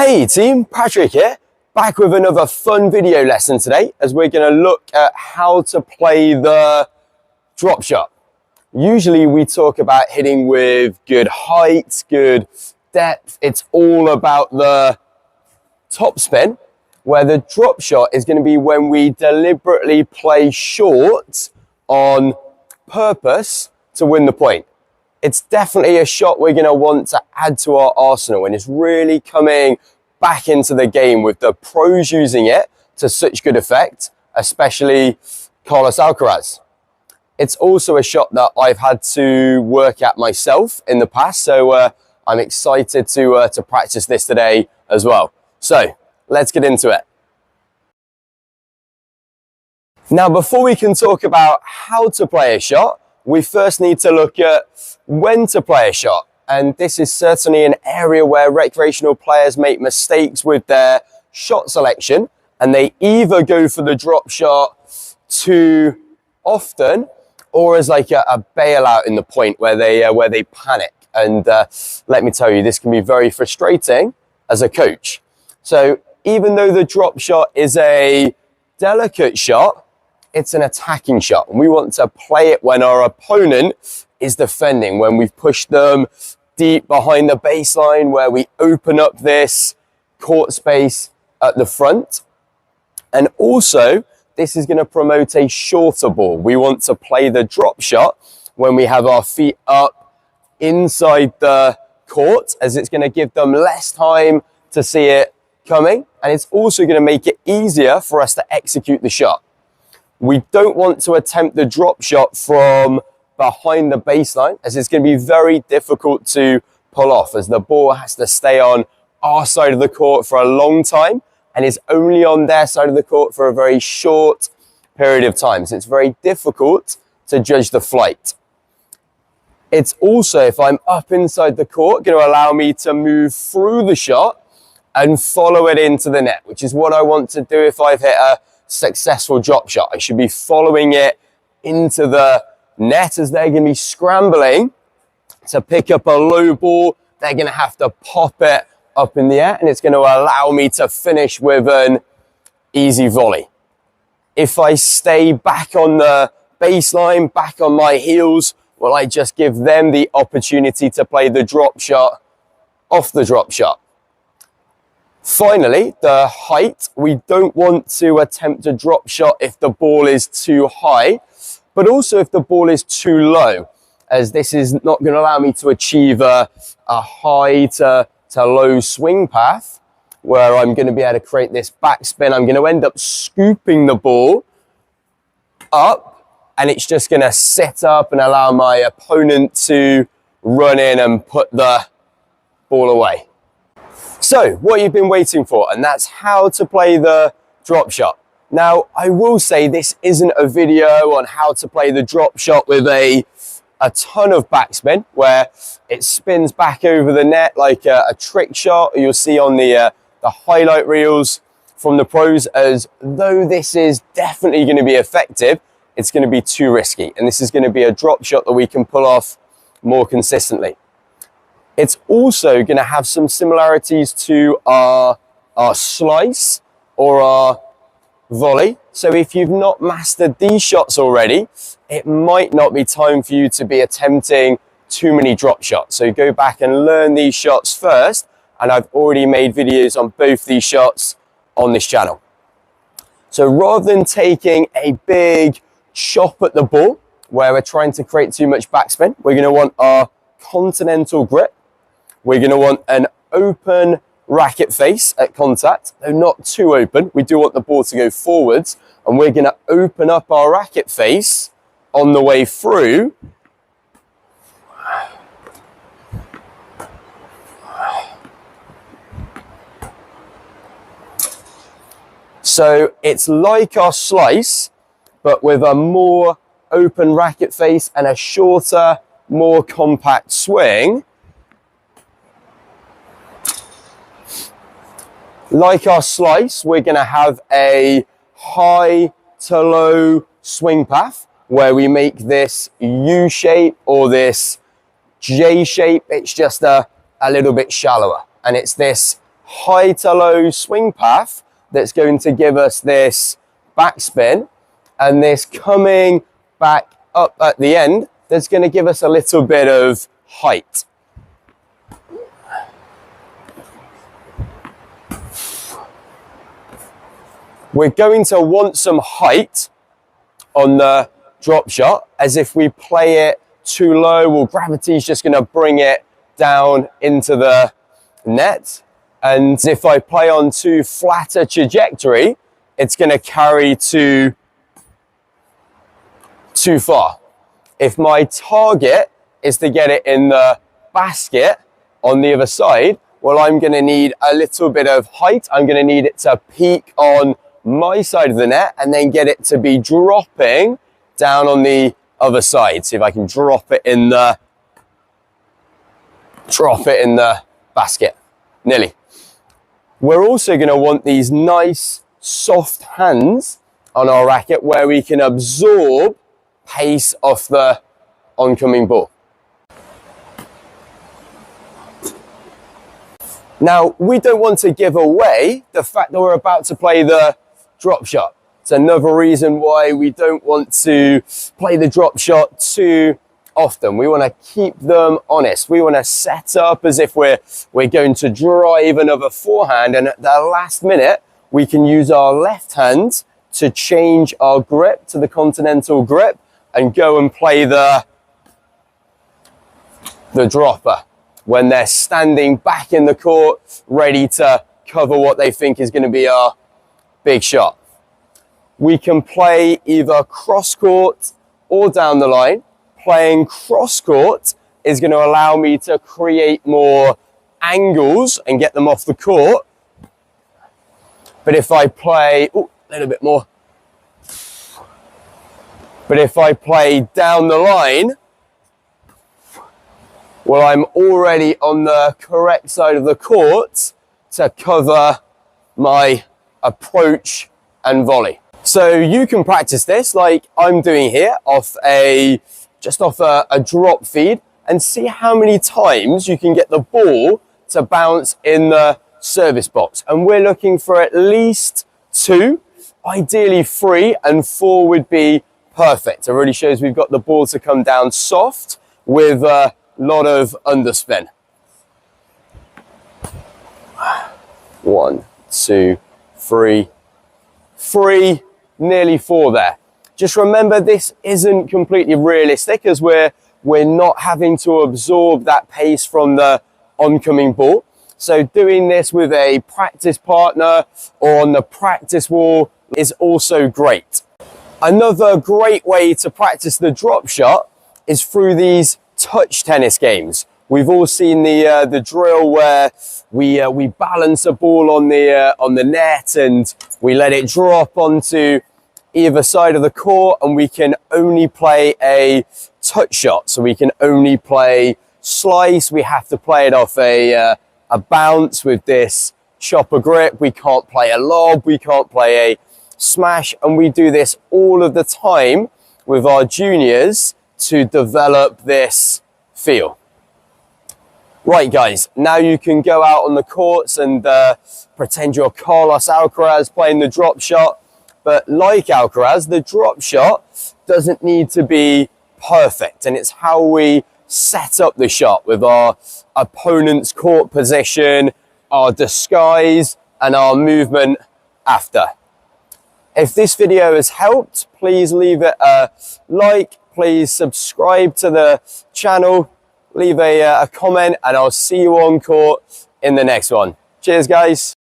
Hey team, Patrick here, back with another fun video lesson today as we're going to look at how to play the drop shot. Usually we talk about hitting with good height, good depth. It's all about the top spin, where the drop shot is going to be when we deliberately play short on purpose to win the point. It's definitely a shot we're going to want to add to our arsenal, and it's really coming back into the game with the pros using it to such good effect, especially Carlos Alcaraz. It's also a shot that I've had to work at myself in the past, so I'm excited to practice this today as well. So let's get into it. Now, before we can talk about how to play a shot, we first need to look at when to play a shot. And this is certainly an area where recreational players make mistakes with their shot selection, and they either go for the drop shot too often or as like a bailout in the point where they panic. And let me tell you, this can be very frustrating as a coach. So even though the drop shot is a delicate shot, it's an attacking shot, and we want to play it when our opponent is defending, when we've pushed them deep behind the baseline, where we open up this court space at the front. And also, this is going to promote a shorter ball. We want to play the drop shot when we have our feet up inside the court, as it's going to give them less time to see it coming, and it's also going to make it easier for us to execute the shot. We don't want to attempt the drop shot from behind the baseline, as it's going to be very difficult to pull off, as the ball has to stay on our side of the court for a long time and is only on their side of the court for a very short period of time. So it's very difficult to judge the flight. It's also, if I'm up inside the court, going to allow me to move through the shot and follow it into the net, which is what I want to do if I've hit a successful drop shot. I should be following it into the net, as they're going to be scrambling to pick up a low ball. They're going to have to pop it up in the air, and it's going to allow me to finish with an easy volley. If I stay back on the baseline, back on my heels, well, I just give them the opportunity to play the drop shot off the drop shot. Finally, the height. We don't want to attempt a drop shot if the ball is too high, but also if the ball is too low, as this is not going to allow me to achieve a high to low swing path where I'm going to be able to create this backspin. I'm going to end up scooping the ball up, and it's just going to sit up and allow my opponent to run in and put the ball away. So what you've been waiting for, and that's how to play the drop shot. Now, I will say this isn't a video on how to play the drop shot with a ton of backspin, where it spins back over the net like a trick shot you'll see on the highlight reels from the pros. As though this is definitely going to be effective, it's going to be too risky, and this is going to be a drop shot that we can pull off more consistently. It's also going to have some similarities to our slice or our volley. So if you've not mastered these shots already, it might not be time for you to be attempting too many drop shots. So go back and learn these shots first, and I've already made videos on both these shots on this channel. So rather than taking a big chop at the ball where we're trying to create too much backspin, we're going to want our continental grip. We're going to want an open racket face at contact, though not too open. We do want the ball to go forwards, and we're going to open up our racket face on the way through. So it's like our slice, but with a more open racket face and a shorter, more compact swing. Like our slice, we're going to have a high to low swing path where we make this U shape or this J shape. It's just a little bit shallower, and it's this high to low swing path that's going to give us this backspin, and this coming back up at the end that's going to give us a little bit of height. We're going to want some height on the drop shot, as if we play it too low, well, gravity is just going to bring it down into the net. And if I play on too flat a trajectory, it's going to carry too far. If my target is to get it in the basket on the other side, well, I'm going to need a little bit of height. I'm going to need it to peak on my side of the net and then get it to be dropping down on the other side. See if I can drop it in the basket. Nearly. We're also going to want these nice soft hands on our racket where we can absorb pace off the oncoming ball. Now, we don't want to give away the fact that we're about to play the drop shot. It's another reason why we don't want to play the drop shot too often. We want to keep them honest. We want to set up as if we're going to drive another forehand, and at the last minute, we can use our left hand to change our grip to the continental grip and go and play the dropper when they're standing back in the court, ready to cover what they think is going to be our big shot. We can play either cross court or down the line. Playing cross court is going to allow me to create more angles and get them off the court. But if I play, a little bit more. But if I play down the line, well, I'm already on the correct side of the court to cover my approach and volley. So you can practice this like I'm doing here just off a drop feed, and see how many times you can get the ball to bounce in the service box. And we're looking for at least 2, ideally 3, and 4 would be perfect. It really shows we've got the ball to come down soft with a lot of underspin. 1, 2, 3, nearly 4 there. Just remember, this isn't completely realistic, as we're not having to absorb that pace from the oncoming ball. So doing this with a practice partner or on the practice wall is also great. Another great way to practice the drop shot is through these touch tennis games. We've all seen the drill where we balance a ball on the net and we let it drop onto either side of the court, and we can only play a touch shot. So we can only play slice. We have to play it off a bounce with this chopper grip. We can't play a lob. We can't play a smash. And we do this all of the time with our juniors to develop this feel. Right, guys, now you can go out on the courts and pretend you're Carlos Alcaraz playing the drop shot. But like Alcaraz, the drop shot doesn't need to be perfect. And it's how we set up the shot with our opponent's court position, our disguise, and our movement after. If this video has helped, please leave it a like. Please subscribe to the channel. Leave a comment, and I'll see you on court in the next one. Cheers, guys.